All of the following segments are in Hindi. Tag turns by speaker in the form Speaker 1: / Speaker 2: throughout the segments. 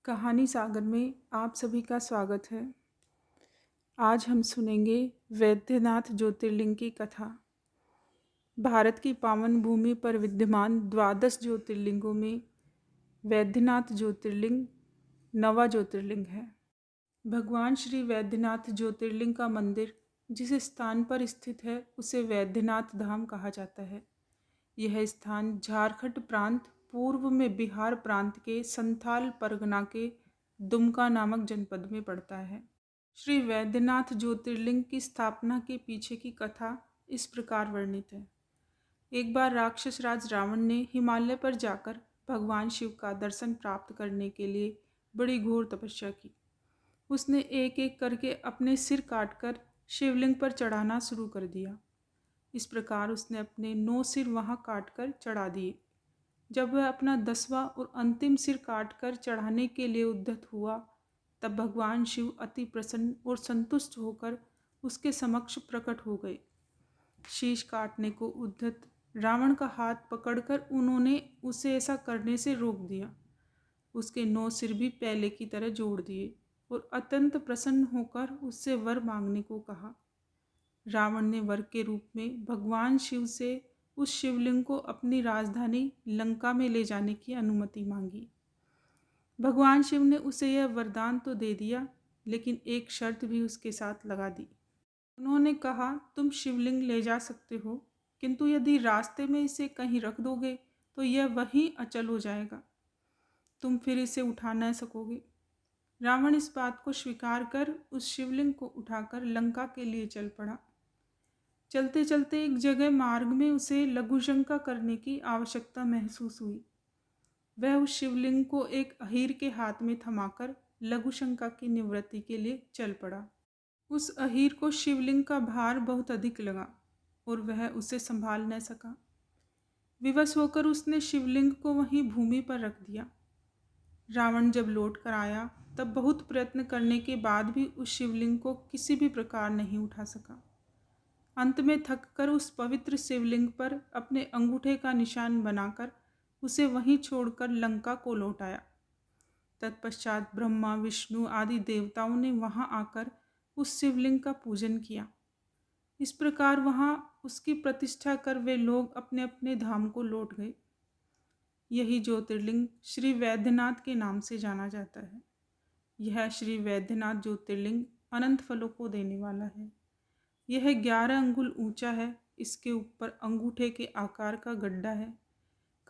Speaker 1: कहानी सागर में आप सभी का स्वागत है। आज हम सुनेंगे वैद्यनाथ ज्योतिर्लिंग की कथा। भारत की पावन भूमि पर विद्यमान द्वादश ज्योतिर्लिंगों में वैद्यनाथ ज्योतिर्लिंग नवा ज्योतिर्लिंग है। भगवान श्री वैद्यनाथ ज्योतिर्लिंग का मंदिर जिस स्थान पर स्थित है उसे वैद्यनाथ धाम कहा जाता है। यह स्थान झारखंड प्रांत पूर्व में बिहार प्रांत के संथाल परगना के दुमका नामक जनपद में पड़ता है। श्री वैद्यनाथ ज्योतिर्लिंग की स्थापना के पीछे की कथा इस प्रकार वर्णित है। एक बार राक्षस राज रावण ने हिमालय पर जाकर भगवान शिव का दर्शन प्राप्त करने के लिए बड़ी घोर तपस्या की। उसने एक एक करके अपने सिर काटकर शिवलिंग पर चढ़ाना शुरू कर दिया। इस प्रकार उसने अपने 9 सिर वहां काटकर चढ़ा दिए। जब वह अपना 10वां और अंतिम सिर काटकर चढ़ाने के लिए उद्यत हुआ, तब भगवान शिव अति प्रसन्न और संतुष्ट होकर उसके समक्ष प्रकट हो गए। शीश काटने को उद्यत रावण का हाथ पकड़कर उन्होंने उसे ऐसा करने से रोक दिया। उसके 9 सिर भी पहले की तरह जोड़ दिए और अत्यंत प्रसन्न होकर उससे वर मांगने को कहा। रावण ने वर के रूप में भगवान शिव से उस शिवलिंग को अपनी राजधानी लंका में ले जाने की अनुमति मांगी। भगवान शिव ने उसे यह वरदान तो दे दिया, लेकिन एक शर्त भी उसके साथ लगा दी। उन्होंने कहा, तुम शिवलिंग ले जा सकते हो, किंतु यदि रास्ते में इसे कहीं रख दोगे तो यह वहीं अचल हो जाएगा। तुम फिर इसे उठा न सकोगे। रावण इस बात को स्वीकार कर उस शिवलिंग को उठाकर लंका के लिए चल पड़ा। चलते चलते एक जगह मार्ग में उसे लघुशंका करने की आवश्यकता महसूस हुई। वह उस शिवलिंग को एक अहीर के हाथ में थमाकर लघुशंका की निवृत्ति के लिए चल पड़ा। उस अहीर को शिवलिंग का भार बहुत अधिक लगा और वह उसे संभाल न सका। विवश होकर उसने शिवलिंग को वहीं भूमि पर रख दिया। रावण जब लौट कर आया तब बहुत प्रयत्न करने के बाद भी उस शिवलिंग को किसी भी प्रकार नहीं उठा सका। अंत में थककर उस पवित्र शिवलिंग पर अपने अंगूठे का निशान बनाकर उसे वहीं छोड़कर लंका को लौट आया। तत्पश्चात ब्रह्मा, विष्णु आदि देवताओं ने वहां आकर उस शिवलिंग का पूजन किया। इस प्रकार वहां उसकी प्रतिष्ठा कर वे लोग अपने अपने धाम को लौट गए। यही ज्योतिर्लिंग श्री वैद्यनाथ के नाम से जाना जाता है। यह श्री वैद्यनाथ ज्योतिर्लिंग अनंत फलों को देने वाला है। यह 11 अंगुल ऊंचा है। इसके ऊपर अंगूठे के आकार का गड्ढा है।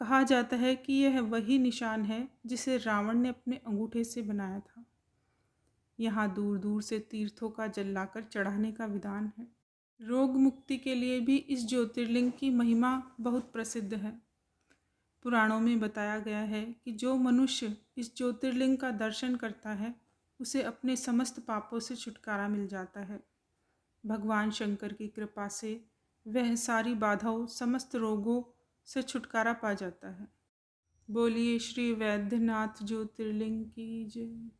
Speaker 1: कहा जाता है कि यह वही निशान है जिसे रावण ने अपने अंगूठे से बनाया था। यहाँ दूर दूर से तीर्थों का जल लाकर चढ़ाने का विधान है। रोग मुक्ति के लिए भी इस ज्योतिर्लिंग की महिमा बहुत प्रसिद्ध है। पुराणों में बताया गया है कि जो मनुष्य इस ज्योतिर्लिंग का दर्शन करता है उसे अपने समस्त पापों से छुटकारा मिल जाता है। भगवान शंकर की कृपा से वह सारी बाधाओं, समस्त रोगों से छुटकारा पा जाता है। बोलिए श्री वैद्यनाथ ज्योतिर्लिंग की जय।